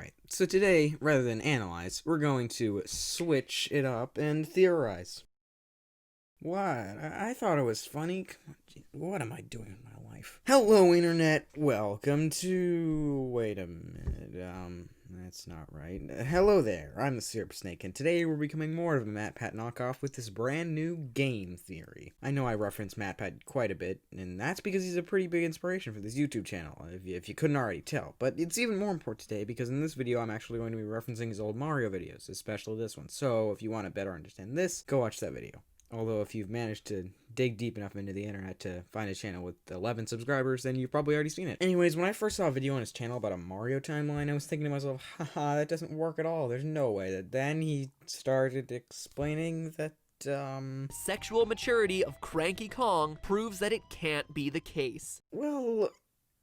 Alright, so today, rather than analyze, we're going to switch it up and theorize. What? I thought it was funny. Come on, what am I doing with my life? Hello, Internet! Welcome to... Wait a minute, that's not right. Hello there, I'm the Syrup Snake, and today we're becoming more of a MatPat knockoff with this brand new game theory. I know I reference MatPat quite a bit, and that's because he's a pretty big inspiration for this YouTube channel, if you couldn't already tell. But it's even more important today because in this video I'm actually going to be referencing his old Mario videos, especially this one. So if you want to better understand this, go watch that video. Although if you've managed to dig deep enough into the internet to find a channel with 11 subscribers, then you've probably already seen it. Anyways, when I first saw a video on his channel about a Mario timeline, I was thinking to myself, haha, that doesn't work at all. There's no way. That then he started explaining that, Sexual maturity of Cranky Kong proves that it can't be the case. Well,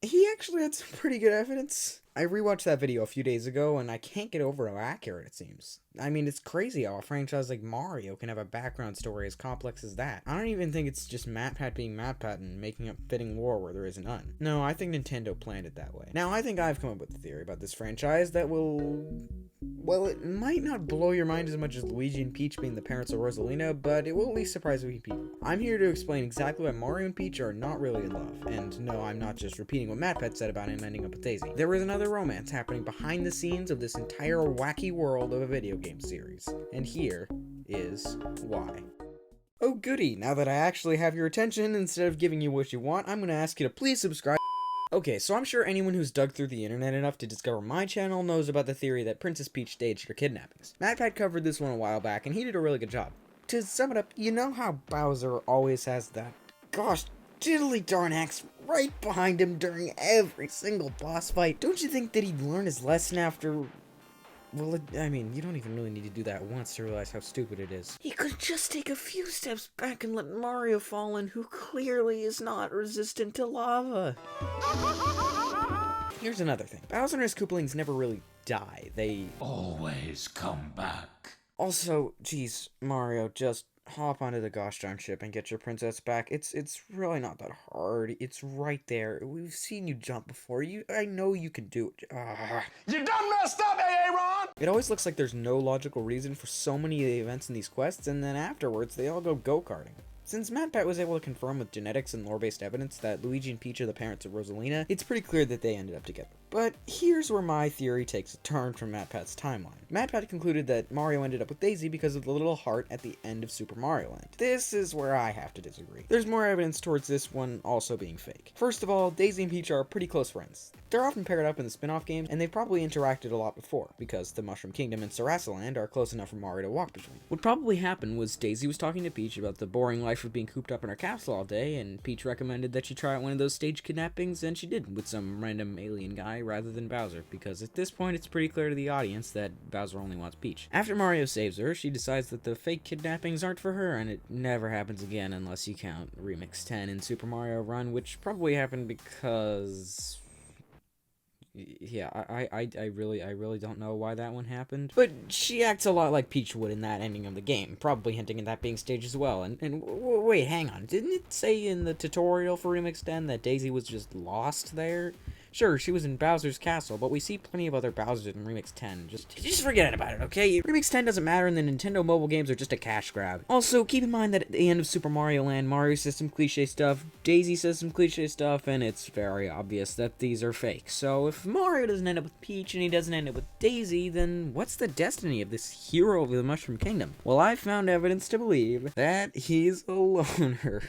he actually had some pretty good evidence. I rewatched that video a few days ago, and I can't get over how accurate it seems. I mean, it's crazy how a franchise like Mario can have a background story as complex as that. I don't even think it's just MatPat being MatPat and making up fitting lore where there is none. No, I think Nintendo planned it that way. Now, I think I've come up with a theory about this franchise that will... Well, it might not blow your mind as much as Luigi and Peach being the parents of Rosalina, but it will at least surprise a few people. I'm here to explain exactly why Mario and Peach are not really in love. And no, I'm not just repeating what MatPat said about him ending up with Daisy. There is another romance happening behind the scenes of this entire wacky world of a video game series. And here is why. Oh goody, now that I actually have your attention, instead of giving you what you want, I'm gonna ask you to please subscribe. Okay, so I'm sure anyone who's dug through the internet enough to discover my channel knows about the theory that Princess Peach staged her kidnappings. MatPat covered this one a while back, and he did a really good job. To sum it up, you know how Bowser always has that gosh diddly darn axe right behind him during every single boss fight? Don't you think that he'd learn his lesson after... Well, I mean, you don't even really need to do that once to realize how stupid it is. He could just take a few steps back and let Mario fall in, who clearly is not resistant to lava. Here's another thing. Bowser and his Koopalings never really die. They always come back. Also, geez, Mario, just hop onto the gosh darn ship and get your princess back. It's really not that hard. It's right there. We've seen you jump before. I know you can do it. You done messed up, Aaron! It always looks like there's no logical reason for so many of the events in these quests, and then afterwards they all go go-karting. Since MatPat was able to confirm with genetics and lore-based evidence that Luigi and Peach are the parents of Rosalina, it's pretty clear that they ended up together. But here's where my theory takes a turn from MatPat's timeline. MatPat concluded that Mario ended up with Daisy because of the little heart at the end of Super Mario Land. This is where I have to disagree. There's more evidence towards this one also being fake. First of all, Daisy and Peach are pretty close friends. They're often paired up in the spin-off games, and they've probably interacted a lot before, because the Mushroom Kingdom and Sarasa Land are close enough for Mario to walk between. What probably happened was Daisy was talking to Peach about the boring life of being cooped up in her castle all day, and Peach recommended that she try out one of those staged kidnappings, and she did, with some random alien guy rather than Bowser, because at this point it's pretty clear to the audience that Bowser only wants Peach. After Mario saves her, she decides that the fake kidnappings aren't for her, and it never happens again unless you count Remix 10 in Super Mario Run, which probably happened because... Yeah, I really don't know why that one happened. But she acts a lot like Peach would in that ending of the game, probably hinting at that being staged as well. And wait, hang on, didn't it say in the tutorial for Remix 10 that Daisy was just lost there? Sure, she was in Bowser's castle, but we see plenty of other Bowsers in Remix 10. Just forget about it, okay? Remix 10 doesn't matter, and the Nintendo mobile games are just a cash grab. Also, keep in mind that at the end of Super Mario Land, Mario says some cliche stuff, Daisy says some cliche stuff, and it's very obvious that these are fake. So if Mario doesn't end up with Peach and he doesn't end up with Daisy, then what's the destiny of this hero of the Mushroom Kingdom? Well, I've found evidence to believe that he's a loner.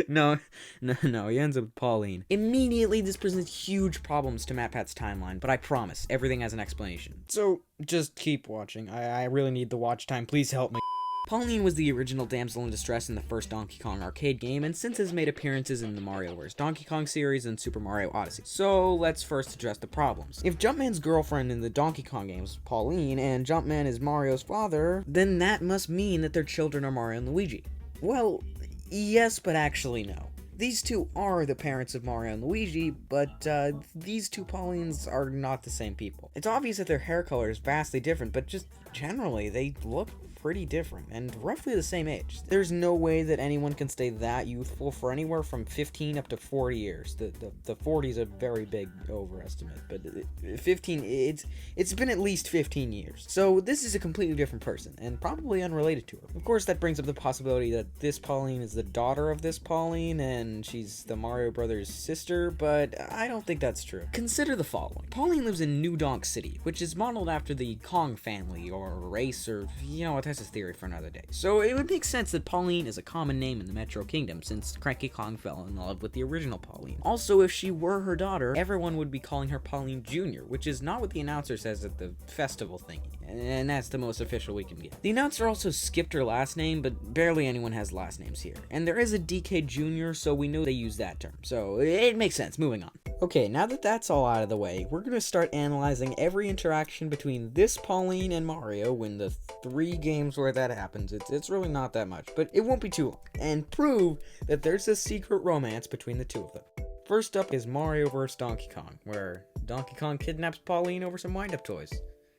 No, he ends up with Pauline. Immediately, this presents huge problems to MatPat's timeline, but I promise, everything has an explanation. So, just keep watching. I really need the watch time, please help me. Pauline was the original damsel in distress in the first Donkey Kong arcade game, and since has made appearances in the MarioVerse Donkey Kong series and Super Mario Odyssey. So, let's first address the problems. If Jumpman's girlfriend in the Donkey Kong games is Pauline, and Jumpman is Mario's father, then that must mean that their children are Mario and Luigi. Well, yes, but actually no. These two are the parents of Mario and Luigi, but these two Paulines are not the same people. It's obvious that their hair color is vastly different, but just generally, they look pretty different, and roughly the same age. There's no way that anyone can stay that youthful for anywhere from 15 up to 40 years. The 40 is a very big overestimate, but 15, it's been at least 15 years. So this is a completely different person, and probably unrelated to her. Of course, that brings up the possibility that this Pauline is the daughter of this Pauline, and she's the Mario Brothers' sister, but I don't think that's true. Consider the following. Pauline lives in New Donk City, which is modeled after the Kong family, or race, or, you know what, that's a theory for another day. So it would make sense that Pauline is a common name in the Metro Kingdom, since Cranky Kong fell in love with the original Pauline. Also, if she were her daughter, everyone would be calling her Pauline Jr., which is not what the announcer says at the festival thingy, and that's the most official we can get. The announcer also skipped her last name, but barely anyone has last names here. And there is a DK Jr., so we know they use that term. So it makes sense. Moving on. Okay, now that that's all out of the way, we're gonna start analyzing every interaction between this Pauline and Mario in the 3 games where that happens. It's really not that much, but it won't be too long, and prove that there's a secret romance between the two of them. First up is Mario vs. Donkey Kong, where Donkey Kong kidnaps Pauline over some wind-up toys.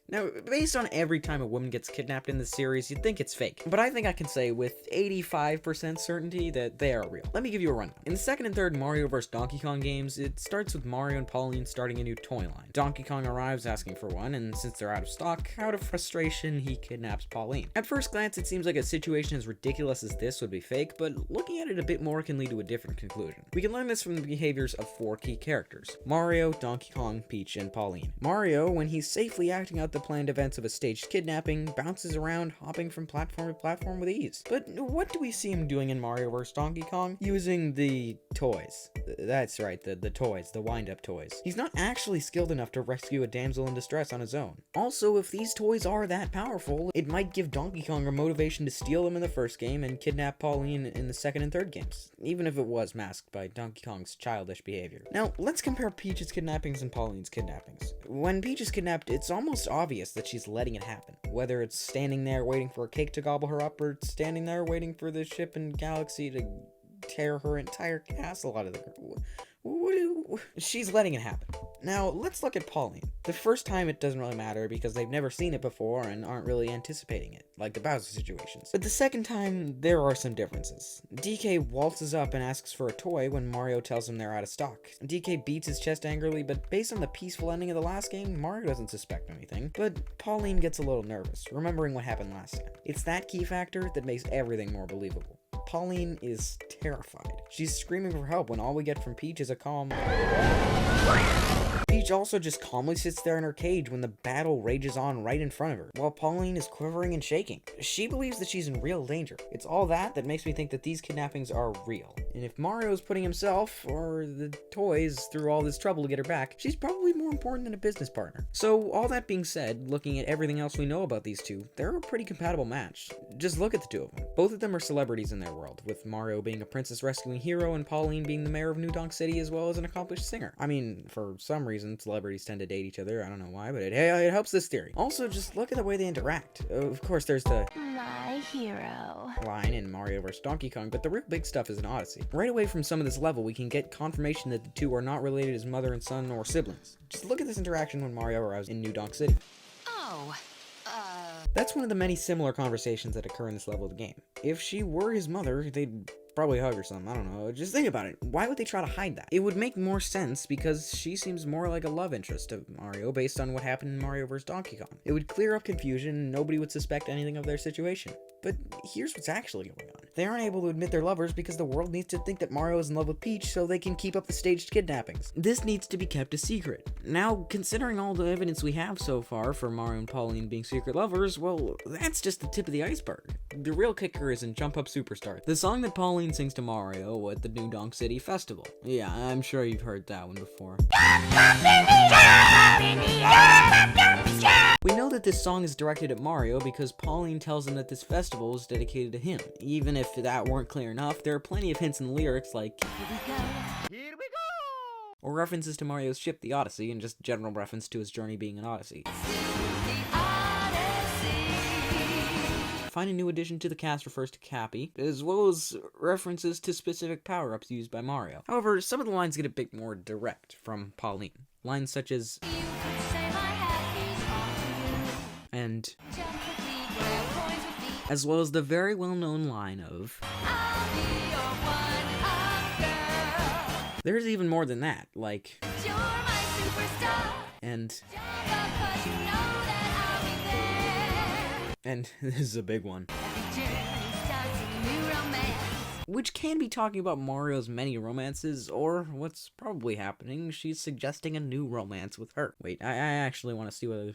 Now, based on every time a woman gets kidnapped in this series, you'd think it's fake, but I think I can say with 85% certainty that they are real. Let me give you a rundown. In the second and third Mario vs. Donkey Kong games, it starts with Mario and Pauline starting a new toy line. Donkey Kong arrives asking for one, and since they're out of stock, out of frustration, he kidnaps Pauline. At first glance, it seems like a situation as ridiculous as this would be fake, but looking at it a bit more can lead to a different conclusion. We can learn this from the behaviors of 4 key characters: Mario, Donkey Kong, Peach, and Pauline. Mario, when he's safely acting out the planned events of a staged kidnapping, bounces around, hopping from platform to platform with ease. But what do we see him doing in Mario vs. Donkey Kong? Using the toys. That's right, the toys, the wind-up toys. He's not actually skilled enough to rescue a damsel in distress on his own. Also, if these toys are that powerful, it might give Donkey Kong a motivation to steal them in the first game and kidnap Pauline in the second and third games, even if it was masked by Donkey Kong's childish behavior. Now, let's compare Peach's kidnappings and Pauline's kidnappings. When Peach is kidnapped, it's almost obvious that she's letting it happen. Whether it's standing there waiting for a cake to gobble her up, or standing there waiting for the ship and galaxy to tear her entire castle out of the ground. She's letting it happen. Now, let's look at Pauline. The first time it doesn't really matter because they've never seen it before and aren't really anticipating it, like the Bowser situations. But the second time, there are some differences. DK waltzes up and asks for a toy when Mario tells him they're out of stock. DK beats his chest angrily, but based on the peaceful ending of the last game, Mario doesn't suspect anything. But Pauline gets a little nervous, remembering what happened last time. It's that key factor that makes everything more believable. Pauline is terrified. She's screaming for help when all we get from Peach is a calm... Peach also just calmly sits there in her cage when the battle rages on right in front of her, while Pauline is quivering and shaking. She believes that she's in real danger. It's all that makes me think that these kidnappings are real. And if Mario's putting himself, or the toys, through all this trouble to get her back, she's probably more important than a business partner. So, all that being said, looking at everything else we know about these two, they're a pretty compatible match. Just look at the two of them. Both of them are celebrities in their world, with Mario being a princess rescuing hero and Pauline being the mayor of New Donk City as well as an accomplished singer. I mean, for some reason, celebrities tend to date each other. I don't know why, but it helps this theory. Also, just look at the way they interact. Of course, there's the my hero line in Mario vs. Donkey Kong, but the real big stuff is in Odyssey. Right away from some of this level, we can get confirmation that the two are not related as mother and son or siblings. Just look at this interaction when Mario arrives in New Donk City. That's one of the many similar conversations that occur in this level of the game. If she were his mother, they'd probably hug or something, I don't know. Just think about it. Why would they try to hide that? It would make more sense because she seems more like a love interest of Mario based on what happened in Mario vs. Donkey Kong. It would clear up confusion and nobody would suspect anything of their situation. But here's what's actually going on. They aren't able to admit they're lovers because the world needs to think that Mario is in love with Peach so they can keep up the staged kidnappings. This needs to be kept a secret. Now, considering all the evidence we have so far for Mario and Pauline being secret lovers, well, that's just the tip of the iceberg. The real kicker is in Jump Up Superstar, the song that Pauline sings to Mario at the New Donk City Festival. Yeah, I'm sure you've heard that one before. We know that this song is directed at Mario because Pauline tells him that this festival is dedicated to him. Even if that weren't clear enough, there are plenty of hints in the lyrics like "Here we go," or references to Mario's ship, the Odyssey, and just general reference to his journey being an Odyssey. Find a new addition to the cast refers to Cappy, as well as references to specific power-ups used by Mario. However, some of the lines get a bit more direct from Pauline. Lines such as and as well as the very well-known line of, I'll be your one-up girl. there's even more than that, like, You're my superstar. and Jump up 'cause you know that I'll be there. and this is a big one, Every journey starts a new romance. which can be talking about Mario's many romances, or what's probably happening, she's suggesting a new romance with her. Wait, I actually want to see whether...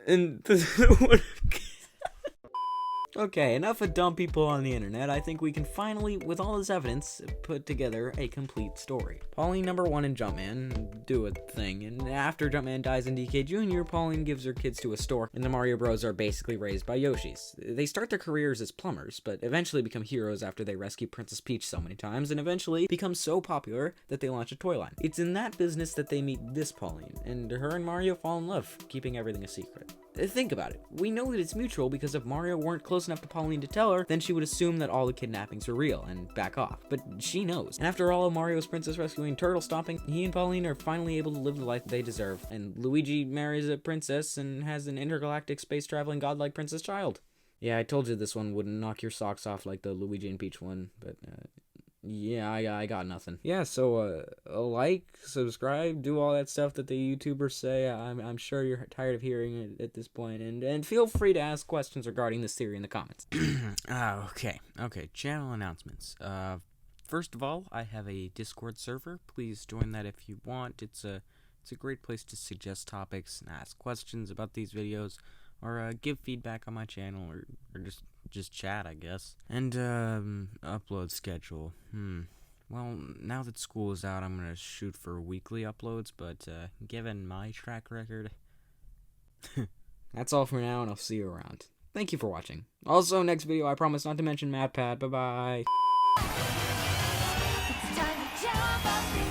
and okay, enough of dumb people on the internet. I think we can finally, with all this evidence, put together a complete story. Pauline #1 and Jumpman do a thing, and after Jumpman dies in DK Jr., Pauline gives her kids to a store, and the Mario Bros are basically raised by Yoshis. They start their careers as plumbers, but eventually become heroes after they rescue Princess Peach so many times, and eventually become so popular that they launch a toy line. It's in that business that they meet this Pauline, and her and Mario fall in love, keeping everything a secret. Think about it. We know that it's mutual because if Mario weren't close enough to Pauline to tell her, then she would assume that all the kidnappings are real and back off. But she knows. And after all of Mario's princess rescuing, turtle stomping, he and Pauline are finally able to live the life they deserve. And Luigi marries a princess and has an intergalactic space traveling godlike princess child. Yeah, I told you this one wouldn't knock your socks off like the Luigi and Peach one, but yeah, I got nothing. Yeah, so like, subscribe, do all that stuff that the YouTubers say. I'm sure you're tired of hearing it at this point, and feel free to ask questions regarding this theory in the comments. Okay, channel announcements. First of all, I have a Discord server. Please join that if you want. It's a great place to suggest topics and ask questions about these videos, or give feedback on my channel, or just chat, I guess. And upload schedule. Well, now that school is out, I'm gonna shoot for weekly uploads, but given my track record, that's all for now, and I'll see you around. Thank you for watching. Also, next video, I promise not to mention MatPat. Bye-bye. It's time to jump up and